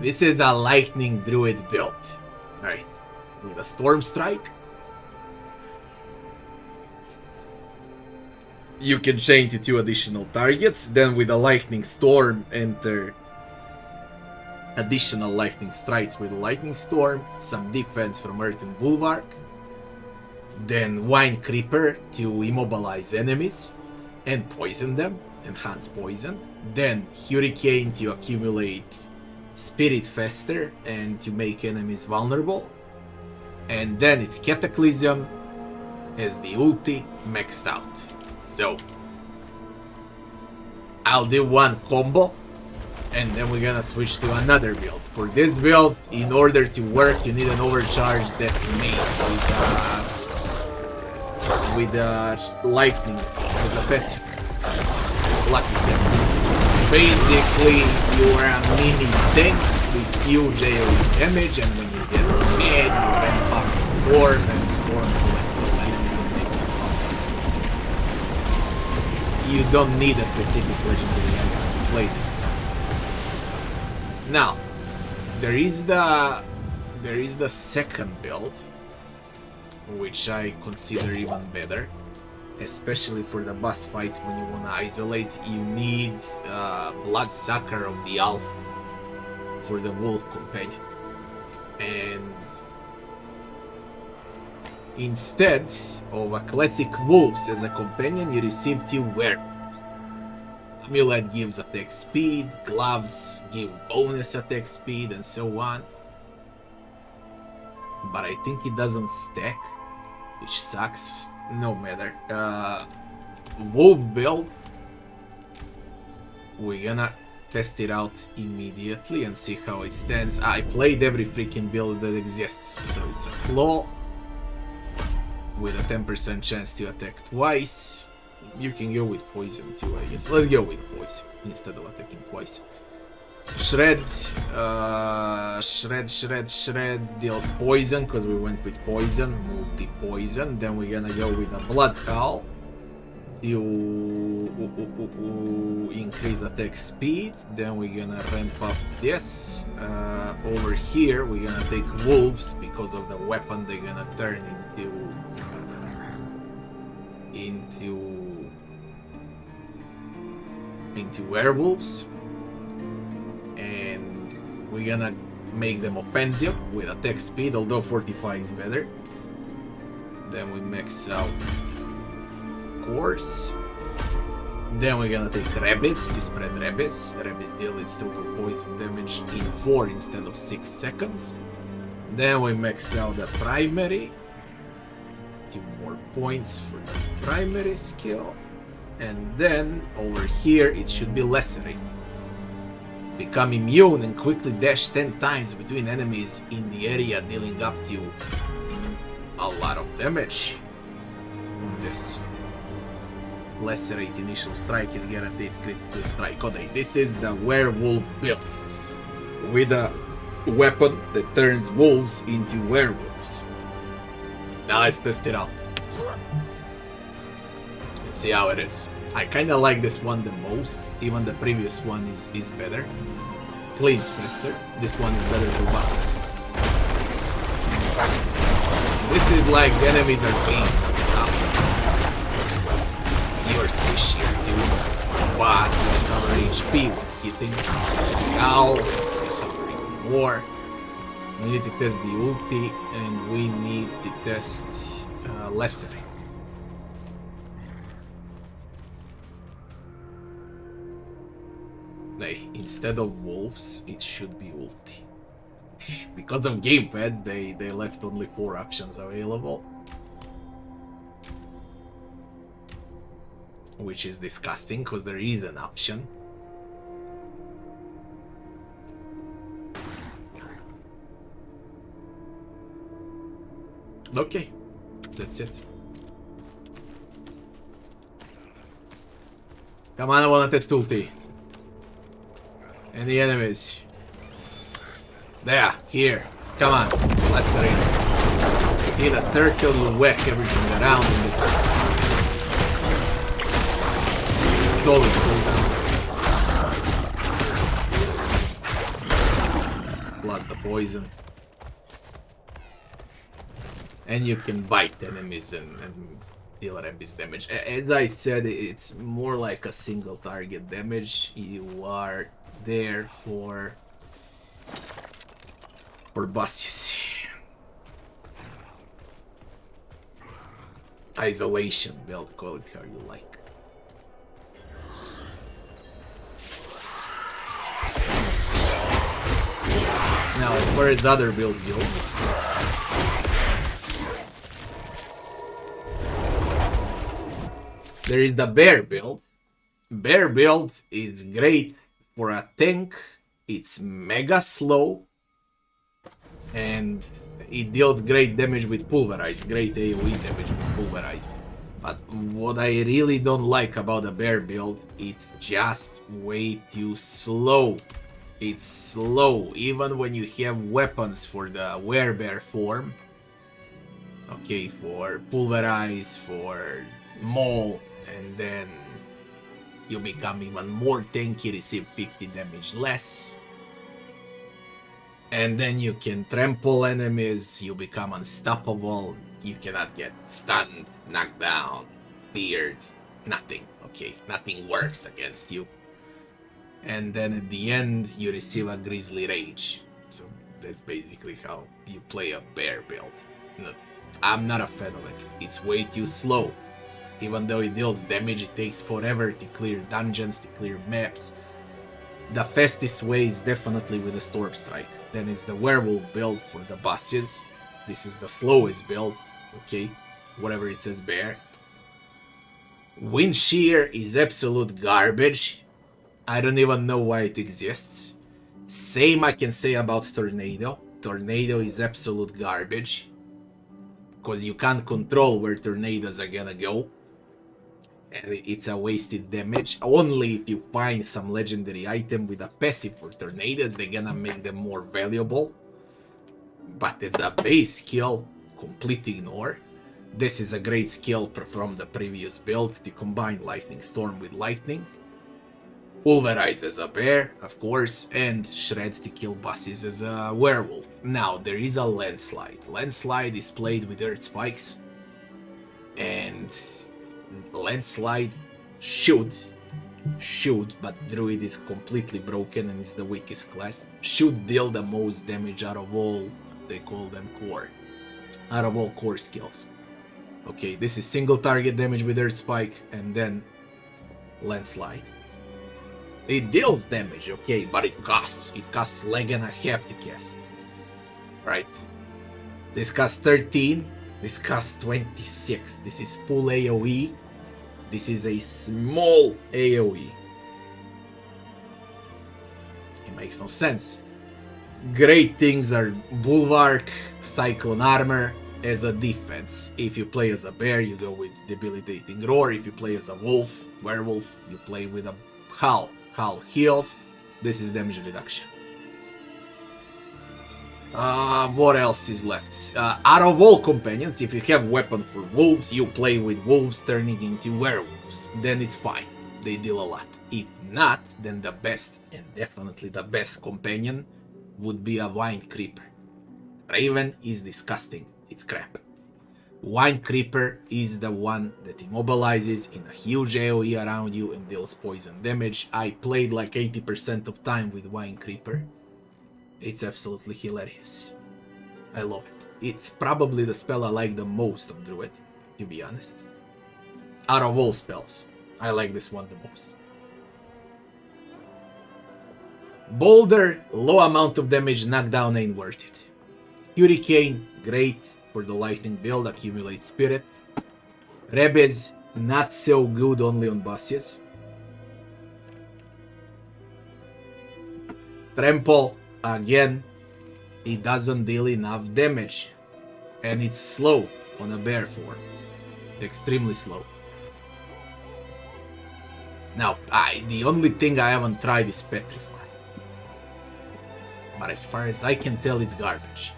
This is a lightning druid build. Alright. With a storm strike. You can chain to 2 additional targets. Then with a lightning storm enter additional lightning strikes with a lightning storm. Some defense from Earth and Bulwark. Then Wine Creeper to immobilize enemies and poison them. Enhance poison. Then Hurricane to accumulate Spirit Fester and to make enemies vulnerable. And then it's Cataclysm as the ulti maxed out. So I'll do one combo and then we're gonna switch to another build. For this build, in order to work, you need an overcharge that mace with lightning as a passive. Lucky them. Basically, you are a mini tank with huge AoE damage, and when you get mad, you ramp up the storm, and storm collects all enemies and make them pop. You don't need a specific legendary item to play this build. Now, there is the second build, which I consider even better. Especially for the boss fights when you wanna isolate, you need Bloodsucker of the Alpha for the Wolf Companion. And instead of a classic Wolves as a companion, you receive 2 Werewolves. Amulet gives attack speed, gloves give bonus attack speed, and so on. But I think it doesn't stack, which sucks. No matter. Wolf build. We're gonna test it out immediately and see how it stands. I played every freaking build that exists. So it's a claw with a 10% chance to attack twice. You can go with poison too, I guess. Let's go with poison instead of attacking twice. Shred deals poison because we went with poison, multi-poison. Then we're gonna go with a Blood Howl to increase attack speed. Then we're gonna ramp up this. Over here we're gonna take wolves because of the weapon they're gonna turn into werewolves. And we're gonna make them offensive with attack speed, although 45 is better. Then we max out course. Then we're gonna take rabbits to spread rabbits. Rabbits deal its total poison damage in 4 instead of 6 seconds. Then we max out the primary. 2 more points for the primary skill. And then over here it should be lacerate. Become immune and quickly dash 10 times between enemies in the area, dealing up to a lot of damage on this. Lacerate initial strike is guaranteed critical strike. Okay, this is the werewolf build with a weapon that turns wolves into werewolves. Now let's test it out. Let's see how it is. I kinda like this one the most, even the previous one is better. Cleans faster, this one is better for bosses. This is like the enemies are being stuff. You're squishier too, but you recover HP when hitting. Owl, recovering more. We need to test the ulti, and we need to test Lacerate. Instead of wolves, it should be ulti. Because of gamepad, they left only 4 options available. Which is disgusting, because there is an option. Okay, that's it. Come on, I wanna test ulti. Any enemies? There, here. Come on, lacerate. Hit a circle, you whack everything around and it's solid cooldown. plus the poison. And you can bite enemies and deal enemies damage. As I said, it's more like a single target damage. You are there for bosses. Isolation build, call it how you like. Now, as far as other builds go, there is the bear build. Bear build is great for a tank. It's mega slow. And it deals great damage with pulverize. Great AoE damage with pulverize. But what I really don't like about the bear build, it's just way too slow. It's slow. Even when you have weapons for the werebear form. Okay, for pulverize, for maul. And then you become even more tanky, receive 50 damage less. And then you can trample enemies, you become unstoppable, you cannot get stunned, knocked down, feared, nothing, okay, nothing works against you. And then at the end, you receive a Grizzly Rage. So that's basically how you play a bear build. No, I'm not a fan of it, it's way too slow. Even though it deals damage, it takes forever to clear dungeons, to clear maps. The fastest way is definitely with the Storm Strike. Then it's the werewolf build for the bosses. This is the slowest build, okay? Whatever it says bear. Wind Shear is absolute garbage. I don't even know why it exists. Same I can say about Tornado. Tornado is absolute garbage. Because you can't control where tornadoes are gonna go. And it's a wasted damage. Only if you find some legendary item with a passive for tornadoes, they're gonna make them more valuable. But as a base skill, complete ignore. This is a great skill from the previous build to combine Lightning Storm with Lightning. Pulverize as a bear, of course, and Shred to kill bosses as a werewolf. Now, there is a Landslide. Landslide is played with Earth Spikes. And Landslide should, but Druid is completely broken and is the weakest class, should deal the most damage out of all, they call them core, out of all core skills. Okay, this is single target damage with Earth Spike and then Landslide. It deals damage, okay, but it costs leg and a half to cast. Right. This costs 13, this costs 26, this is full AoE. This is a small AoE. It makes no sense. Great things are Bulwark, Cyclone Armor as a defense. If you play as a bear, you go with Debilitating Roar. If you play as a wolf, werewolf, you play with a Howl. Howl heals. This is damage reduction. What else is left? Out of all companions, if you have weapon for wolves, you play with wolves turning into werewolves. Then it's fine. They deal a lot. If not, then the best, and definitely the best companion, would be a Vine Creeper. Raven is disgusting. It's crap. Vine Creeper is the one that immobilizes in a huge AoE around you and deals poison damage. I played like 80% of time with Vine Creeper. It's absolutely hilarious. I love it. It's probably the spell I like the most of Druid, to be honest. Out of all spells, I like this one the most. Boulder, low amount of damage, knockdown ain't worth it. Hurricane, great for the lightning build, accumulate spirit. Rebes, not so good only on bosses. Trample, again, it doesn't deal enough damage. And it's slow on a bear form. Extremely slow. Now, the only thing I haven't tried is Petrify. But as far as I can tell, it's garbage.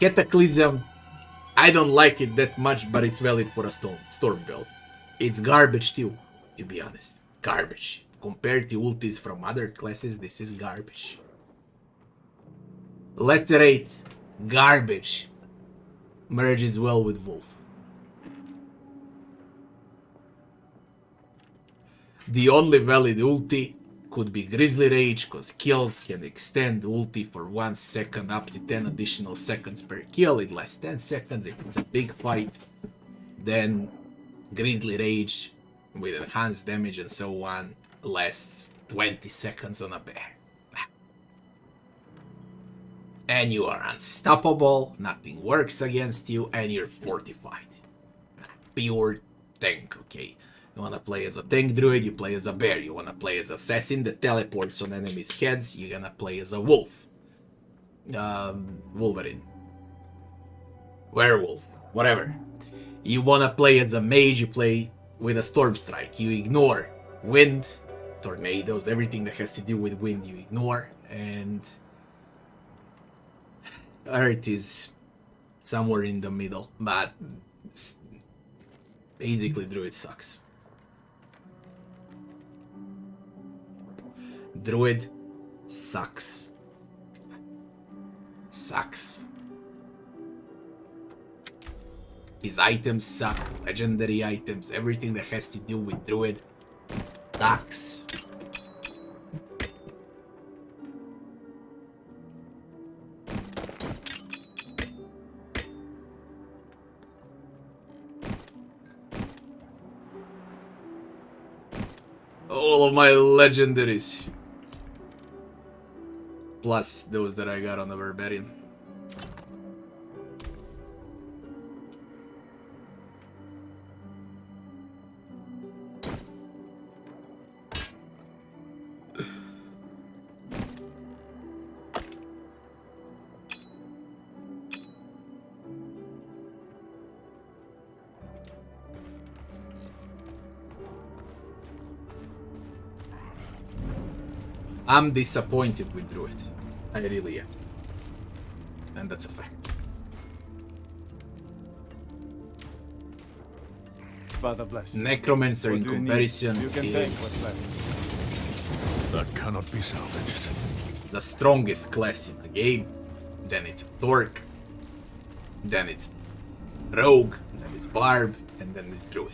Cataclysm, I don't like it that much, but it's valid for a storm build. It's garbage too, to be honest. Garbage. Compared to ultis from other classes, this is garbage. Lacerate, garbage, merges well with wolf. The only valid ulti could be Grizzly Rage, cause kills can extend ulti for 1 second up to 10 additional seconds per kill. It lasts 10 seconds if it's a big fight. Then Grizzly Rage with enhanced damage and so on lasts 20 seconds on a bear. And you are unstoppable, nothing works against you, and you're fortified. Pure tank, okay. You wanna play as a tank druid, you play as a bear. You wanna play as assassin that teleports on enemies' heads, you're gonna play as a wolf. Wolverine. Werewolf. Whatever. You wanna play as a mage, you play with a storm strike. You ignore wind, tornadoes, everything that has to do with wind you ignore, and Earth is somewhere in the middle, but basically Druid sucks. Druid sucks. Sucks. His items suck, legendary items, everything that has to do with Druid sucks. All of my legendaries. Plus those that I got on the Barbarian. I'm disappointed with Druid. I really am. And that's a fact. Father bless. Necromancer in comparison is That cannot be salvaged. the strongest class in the game. Then it's Stork. Then it's Rogue. Then it's Barb. And then it's Druid.